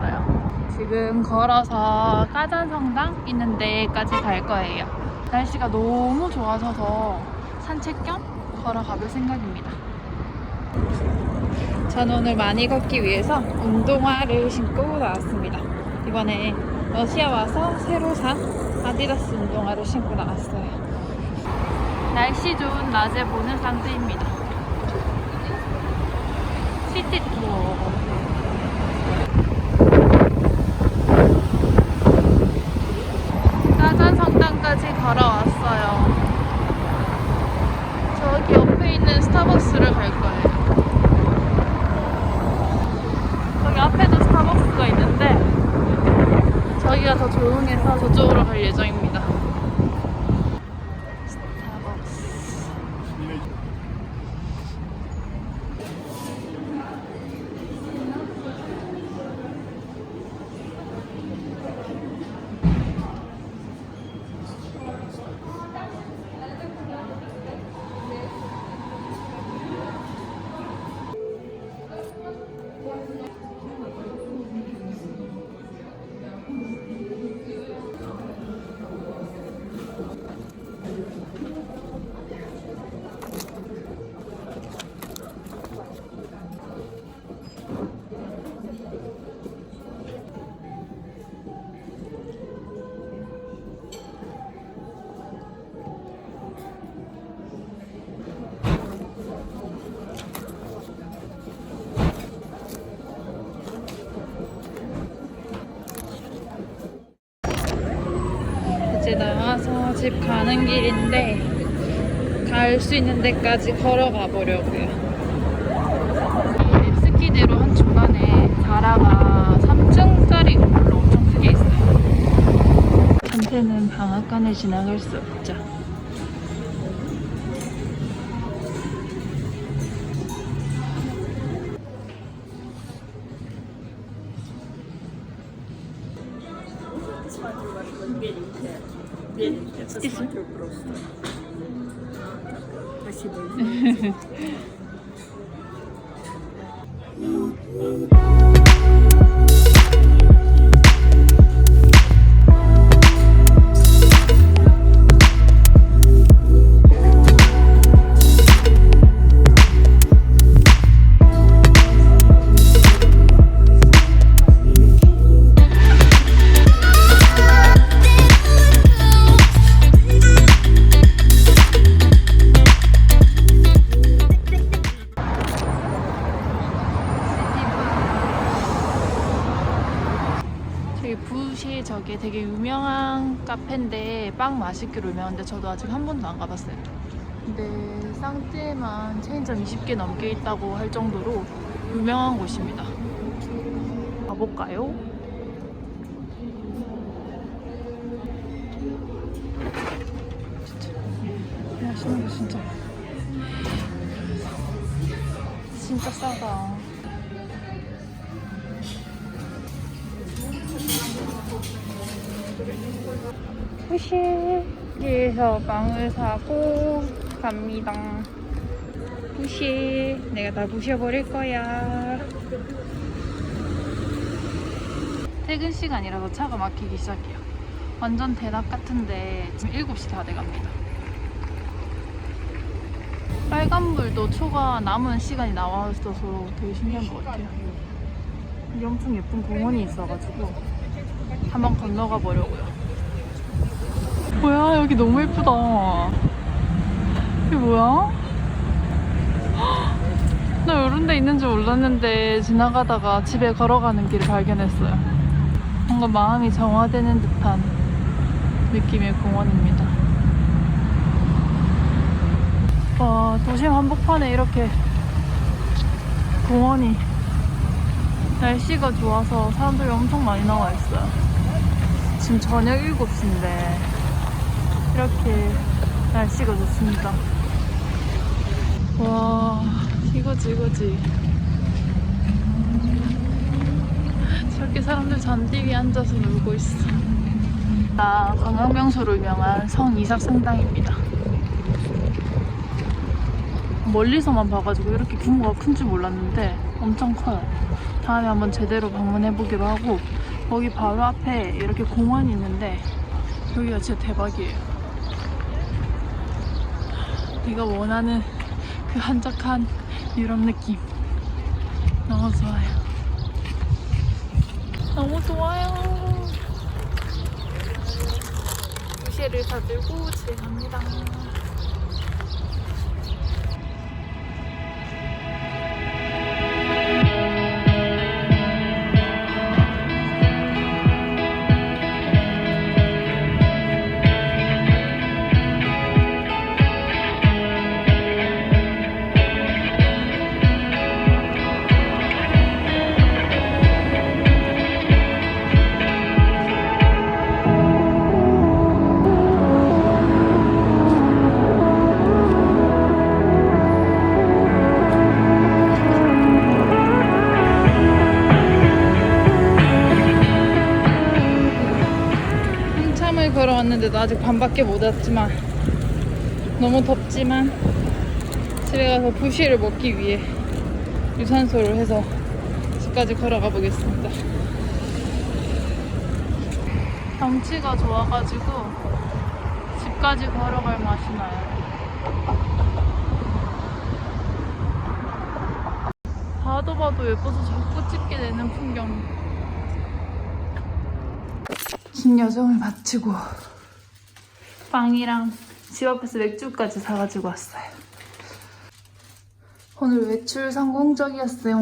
왔어요. 지금 걸어서 까잔성당 있는 데까지 갈 거예요. 날씨가 너무 좋아져서 산책 겸 걸어가 볼 생각입니다. 전 오늘 많이 걷기 위해서 운동화를 신고 나왔습니다. 이번에 러시아 와서 새로 산 아디다스 운동화를 신고 나왔어요. 날씨 좋은 낮에 보는 상태입니다. 시티 투어. 까잔성당까지 걸어왔어요. 저기 옆에 있는 스타벅스를 갈 거예요. 저기 앞에도 스타벅스가 있는데 저기가 더 조용해서 저쪽으로 갈 예정입니다. 이제 나와서 집 가는 길인데 갈 수 있는 데까지 걸어가 보려고요. 이 스키대로 한 중간에 자라가 3층짜리 건물로 엄청 크게 있어요. 한테는 방앗간을 지나갈 수 없죠. Смотрю просто. Спасибо. 부시 저게 되게 유명한 카페인데 빵 맛있기로 유명한데 저도 아직 한 번도 안 가봤어요. 근데 쌍띠에만 체인점 20개 넘게 있다고 할 정도로 유명한 곳입니다. 가볼까요? 진짜 맛있는 거 진짜 싸다. 부시에서 빵을 사고 갑니다. 부시, 내가 다 부셔버릴 거야. 퇴근 시간이라서 차가 막히기 시작해요. 완전 대낮 같은데 지금 7시 다 돼갑니다. 빨간불도 초가 남은 시간이 나와 있어서 되게 신기한 것 같아요. 여기 엄청 예쁜 공원이 있어가지고 한번 건너가 보려고요. 뭐야, 여기 너무 예쁘다. 이게 뭐야? 나 이런 데 있는 줄 몰랐는데 지나가다가 집에 걸어가는 길을 발견했어요. 뭔가 마음이 정화되는 듯한 느낌의 공원입니다. 와, 도심 한복판에 이렇게 공원이 날씨가 좋아서 사람들이 엄청 많이 나와 있어요. 지금 저녁 7시인데 이렇게 날씨가 좋습니다. 와, 이거지. 저렇게 사람들 잔디 위에 앉아서 놀고 있어. 관광명소로 유명한 성이삭성당입니다. 멀리서만 봐가지고 이렇게 규모가 큰 줄 몰랐는데 엄청 커요. 다음에 한번 제대로 방문해보기로 하고, 거기 바로 앞에 이렇게 공원이 있는데 여기가 진짜 대박이에요. 내가 원하는 그 한적한 유럽 느낌. 너무 좋아요. 너무 좋아요. 부시를 다 들고 집에 갑니다. 한참을 걸어왔는데도 아직 반밖에 못 왔지만 너무 덥지만 집에 가서 부시를 먹기 위해 유산소를 해서 집까지 걸어가 보겠습니다. 경치가 좋아가지고 집까지 걸어갈 맛이 나요. 봐도 봐도 예뻐서 자꾸 찍게 되는 풍경. 긴 여정을 마치고 빵이랑 집 앞에서 맥주까지 사가지고 왔어요. 오늘 외출 성공적이었어요.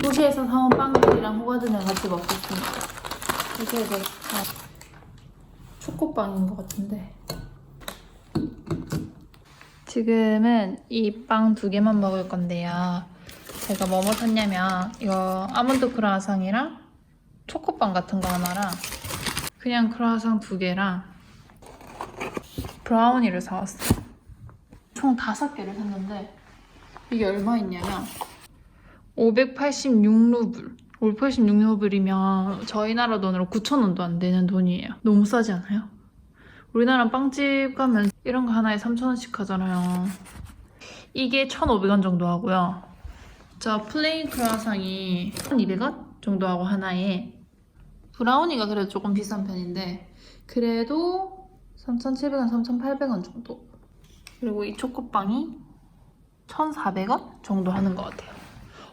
도시에서 사온 빵들이랑 호가든을 같이 먹었습니다. 이게 초코빵인 것 같은데. 지금은 이 빵 2개만 먹을 건데요. 제가 뭐뭐 샀냐면 이거 아몬드 크루아상이랑 초코빵 같은 거 하나랑 그냥 크루아상 2개랑 브라우니를 사왔어요. 총 5개를 샀는데 이게 얼마 있냐면 586루블. 586루블이면 저희 나라 돈으로 9,000원도 안 되는 돈이에요. 너무 싸지 않아요? 우리나라 빵집 가면 이런 거 하나에 3,000원씩 하잖아요. 이게 1,500원 정도 하고요. 저 플레인 크루아상이 1,200원 정도 하고 하나에, 브라우니가 그래도 조금 비싼 편인데 그래도 3,700원, 3,800원 정도. 그리고 이 초코빵이 1,400원 정도 하는 것 같아요.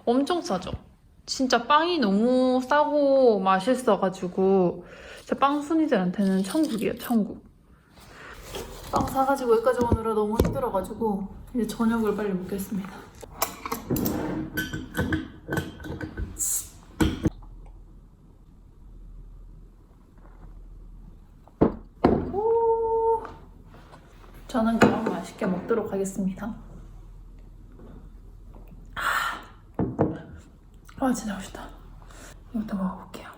엄청 싸죠? 진짜 빵이 너무 싸고 맛있어가지고 진짜 빵 순이들한테는 천국이에요, 천국. 빵 사가지고 여기까지 오느라 너무 힘들어가지고 이제 저녁을 빨리 먹겠습니다. 저는 그럼 맛있게 먹도록 하겠습니다. 진짜 맛있다. 이것도 먹어볼게요.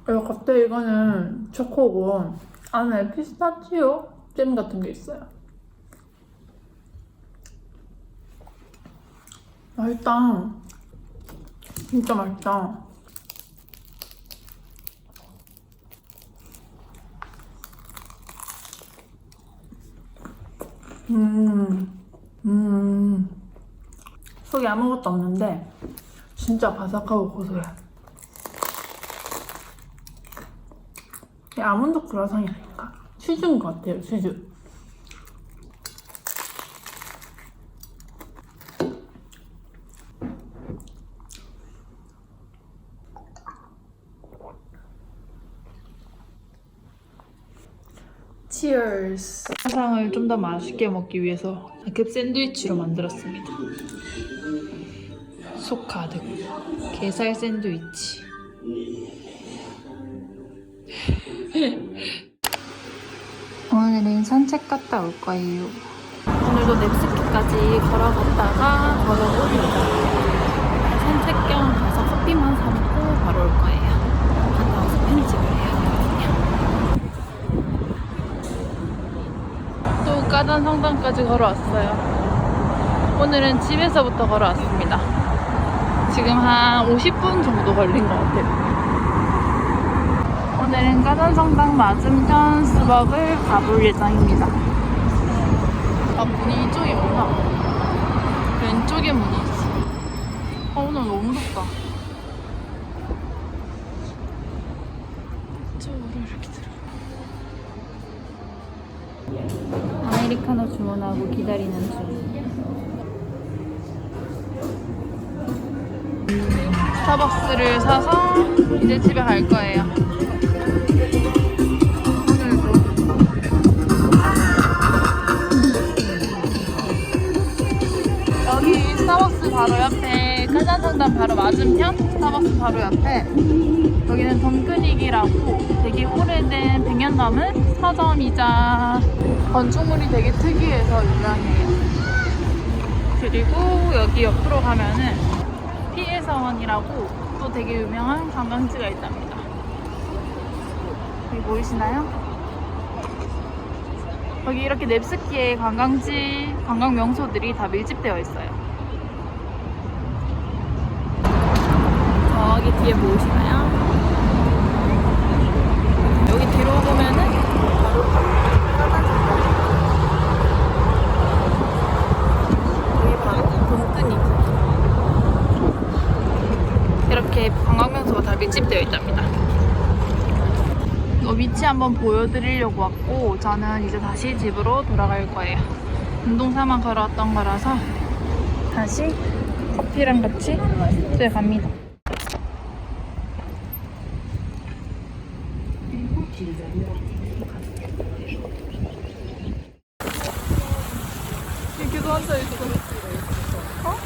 겉에 이거는 초코고 안에 피스타치오 잼 같은 게 있어요. 맛있다. 진짜 맛있다. 속에 아무것도 없는데 진짜 바삭하고 고소해. 이 아몬드 크루아상이 아닌가? 치즈인 것 같아요, 치즈. 치얼스. 크루아상을 좀 더 맛있게 먹기 위해서 급 샌드위치로 만들었습니다. 속 가득 게살 샌드위치. 오늘은 산책 갔다 올 거예요. 오늘도 넵스키까지 걸어갔다가 걸어옵니다. 산책 겸 가서 커피만 사 먹고 바로 올 거예요. 갔다 와서 편집을 해야 되거든요. 또 까단 성당까지 걸어왔어요. 오늘은 집에서부터 걸어왔습니다. 지금 한 50분 정도 걸린 것 같아요. 오늘은 까전성당 맞은편 수박을 가볼 예정입니다. 아, 문이 이쪽이구나. 왼쪽에 문이 있어. 오늘 너무 덥다. 이쪽으로 이렇게 들어가. 아메리카노 주문하고 기다리는 중. 스타벅스를 사서 이제 집에 갈 거예요. 여기 스타벅스 바로 옆에 까잔성당 바로 맞은편 스타벅스 바로 옆에 여기는 덤크닉이라고 되게 오래된 100년 넘은 서점이자 건축물이 되게 특이해서 유명해요. 그리고 여기 옆으로 가면은 피해서원이라고 또 되게 유명한 관광지가 있답니다. 여기 보이시나요? 여기 이렇게 넵스키의 관광지, 관광 명소들이 다 밀집되어 있어요. 저기 뒤에 보이시나요? 여기 뒤로 보면은 바로 여기 바로 돔끈이 이렇게 관광명소가 다 밀집되어 있답니다. 위치 한번 보여드리려고 왔고 저는 이제 다시 집으로 돌아갈 거예요. 운동삼아 걸어왔던 거라서 다시 커피랑 같이 집에 갑니다. 이렇게도 앉아있어. 어?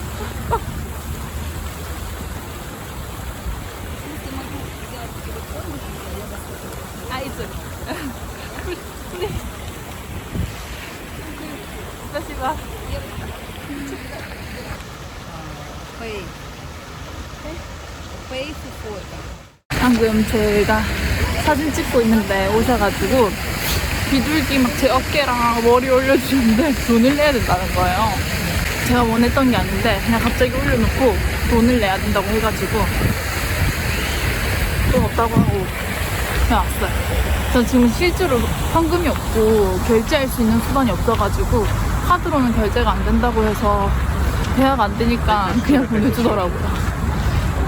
спасибо. 방금 제가 사진 찍고 있는데 오셔가지고 비둘기 막 제 어깨랑 머리 올려주는데 돈을 내야 된다는 거예요. 제가 원했던 게 아닌데 그냥 갑자기 올려놓고 돈을 내야 된다고 해가지고 돈 없다고 하고 그냥 왔어요. 저 지금 실제로 현금이 없고 결제할 수 있는 수단이 없어가지고 카드로는 결제가 안 된다고 해서 대화가 안 되니까 그냥 보내주더라고요.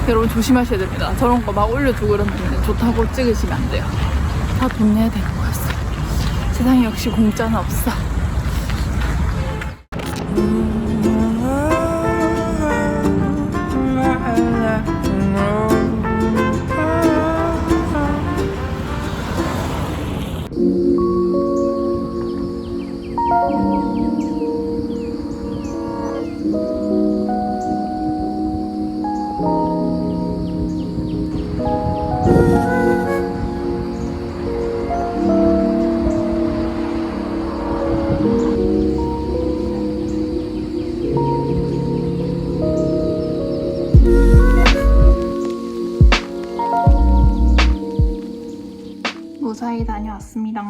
여러분 조심하셔야 됩니다. 저런 거 막 올려주고 그러면 좋다고 찍으시면 안 돼요. 다 돈 내야 되는 거였어요. 세상에 역시 공짜는 없어. 무사히 다녀왔습니다.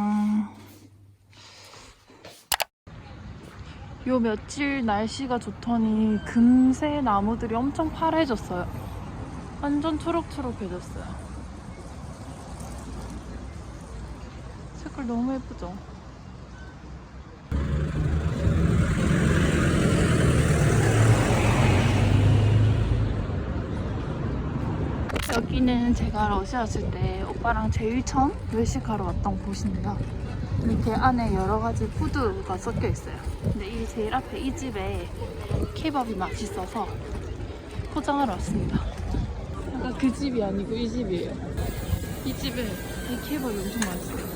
요 며칠 날씨가 좋더니 금세 나무들이 엄청 파래졌어요. 완전 초록초록해졌어요. 색깔 너무 예쁘죠? 여기는 제가 러시아 왔을 때 오빠랑 제일 처음 외식하러 왔던 곳입니다. 이렇게 안에 여러 가지 푸드가 섞여 있어요. 근데 이 제일 앞에 이 집에 케밥이 맛있어서 포장하러 왔습니다. 아까 그 집이 아니고 이 집이에요. 이 집에 이 케밥이 엄청 맛있어요.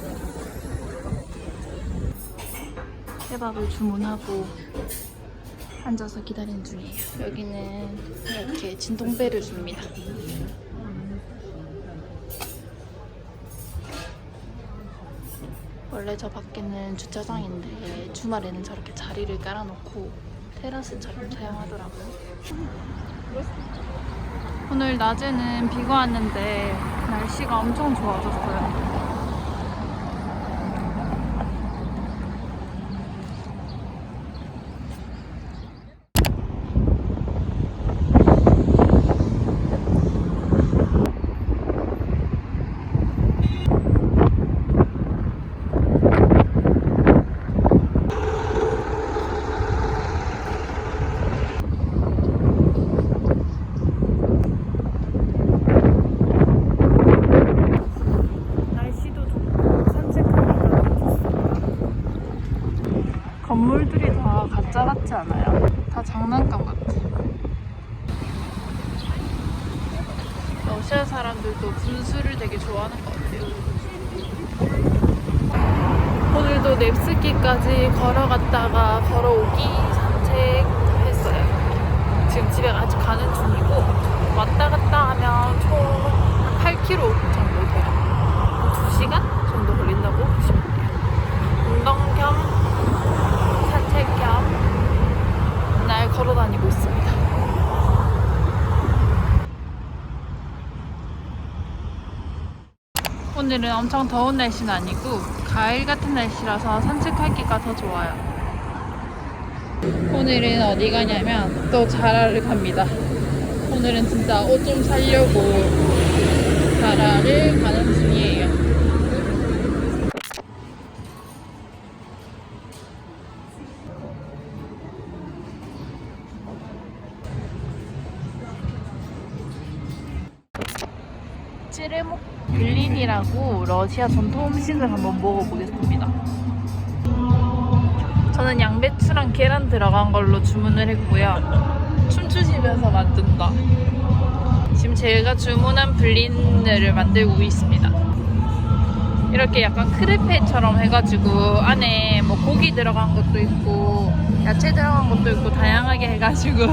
케밥을 주문하고 앉아서 기다리는 중이에요. 여기는 이렇게 진통배를 줍니다. 원래 저 밖에는 주차장인데 주말에는 저렇게 자리를 깔아놓고 테라스처럼 사용하더라고요. 오늘 낮에는 비가 왔는데 날씨가 엄청 좋아졌어요. 다 가짜 같지 않아요? 다 장난감 같아. 러시아 사람들도 분수를 되게 좋아하는 것 같아요. 오늘도 nev스키까지 걸어갔다가 걸어오기 산책했어요. 지금 집에 아직 가는 중이고 왔다 갔다 하면 총 8km 정도 돼요. 2시간 정도 걸린다고 보시면 돼요. 운동 겸 산책 겸 날 걸어 다니고 있습니다. 오늘은 엄청 더운 날씨는 아니고 가을 같은 날씨라서 산책하기가 더 좋아요. 오늘은 어디 가냐면 또 자라를 갑니다. 오늘은 진짜 옷 좀 사려고 자라를 가는 중이에요. 찌르목 블린이라고 러시아 전통 음식을 한번 먹어보겠습니다. 저는 양배추랑 계란 들어간 걸로 주문을 했고요. 춤추시면서 만든다. 지금 제가 주문한 블린을 만들고 있습니다. 이렇게 약간 크레페처럼 해가지고 안에 뭐 고기 들어간 것도 있고 야채 들어간 것도 있고 다양하게 해가지고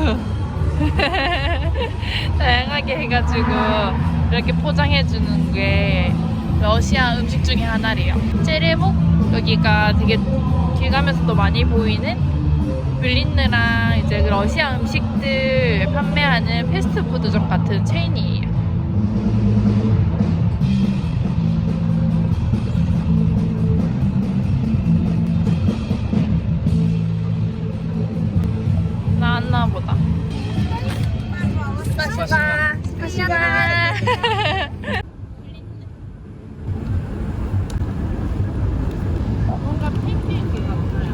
이렇게 포장해주는 게 러시아 음식 중에 하나래요. 찌르목 여기가 되게 길 가면서도 많이 보이는 블린느랑 이제 러시아 음식들 판매하는 패스트푸드점 같은 체인이에요. 나왔나 보다. 스파시바. 뭔가 팬케이크 같아요.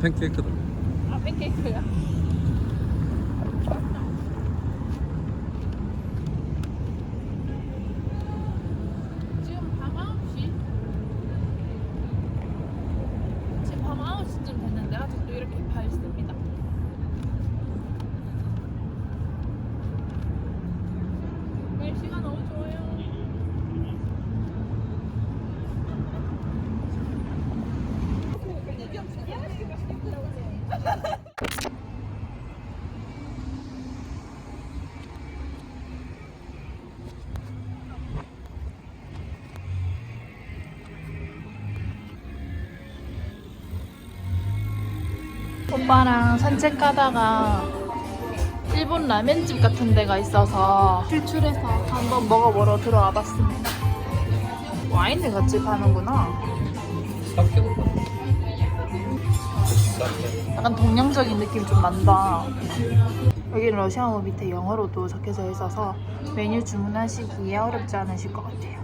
팬케이크다. 아, 팬케이크야. 지금 밤 9시? 지금 밤 9시쯤 됐는데 아직도 이렇게 밝습니다. 날씨가 너무 좋아요. 오빠랑 산책 가다가 일본 라면집 같은 데가 있어서 출출해서 한번 먹어보러 들어와 봤습니다. 와인을 같이 파는구나. 약간 동양적인 느낌 좀 난다. 여기는 러시아어 밑에 영어로도 적혀져 있어서 메뉴 주문하시기에 어렵지 않으실 것 같아요.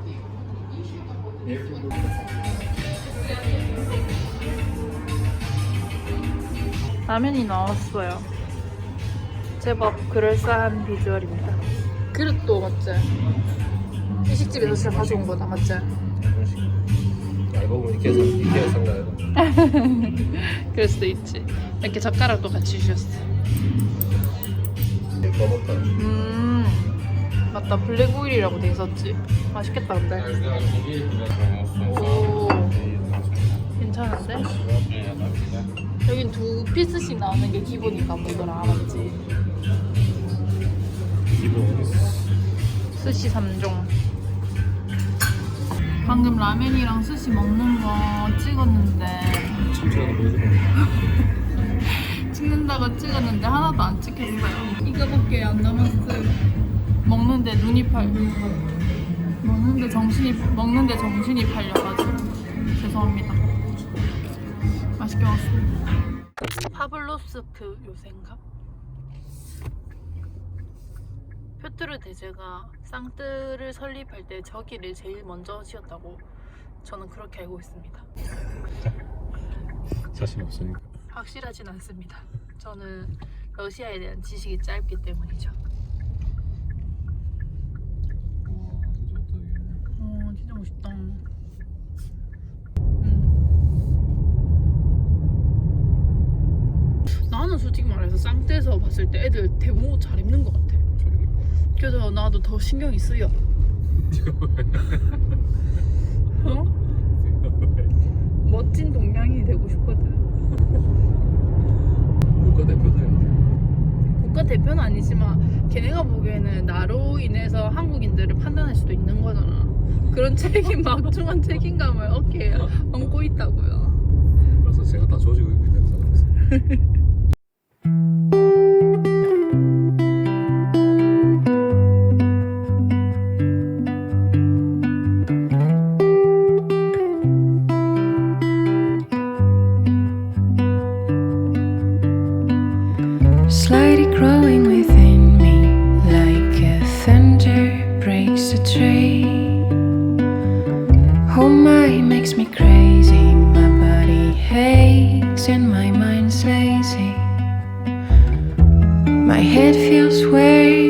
라면이 나왔어요. 제법 그럴싸한 비주얼입니다. 그릇도 맞지? 일식집에서 진짜 가져온 거다 맞지? 알고 보니 이케아 상가요. 그럴 수도 있지. 이렇게 젓가락도 같이 주셨어. 먹었다. 맞다. 블랙 오일이라고 돼 있었지. 맛있겠다 근데. 오, 괜찮은데? 여긴 2피스씩 나오는 게 기본인가 보더라. 맞지? 기본. 스시 3종. 방금 라면이랑 스시 먹는 거 찍었는데 천천히 보여줘. 찍는다고 찍었는데 하나도 안 찍혔어요. 이거밖에 안 남았어요. 먹는데 눈이 먹는데 정신이 팔려가지고 죄송합니다. 맛있게 먹었습니다. 파블로스크 요새인가? 표트르 대제가 쌍뜨를 설립할 때 저기를 제일 먼저 지었다고 저는 그렇게 알고 있습니다. 자신 없으니까. 확실하진 않습니다. 저는 러시아에 대한 지식이 짧기 때문이죠. 와, 진짜 진짜 어떡해. 멋있다. 쌍떼에서 봤을 때 애들 대부분 옷 잘 입는 것 같아. 그래서 나도 더 신경이 쓰여. 어? 멋진 동양인이 되고 싶거든. 국가대표다. 국가대표는 아니지만 걔네가 보기에는 나로 인해서 한국인들을 판단할 수도 있는 거잖아. 그런 막중한 책임감을 어깨에 얹고 있다고요. 그래서 제가 다 조지고 있는 상황이었어요. Slightly growing within me, like a thunder breaks a tree. Oh my, makes me crazy. My body aches and my mind's lazy. My head feels weary.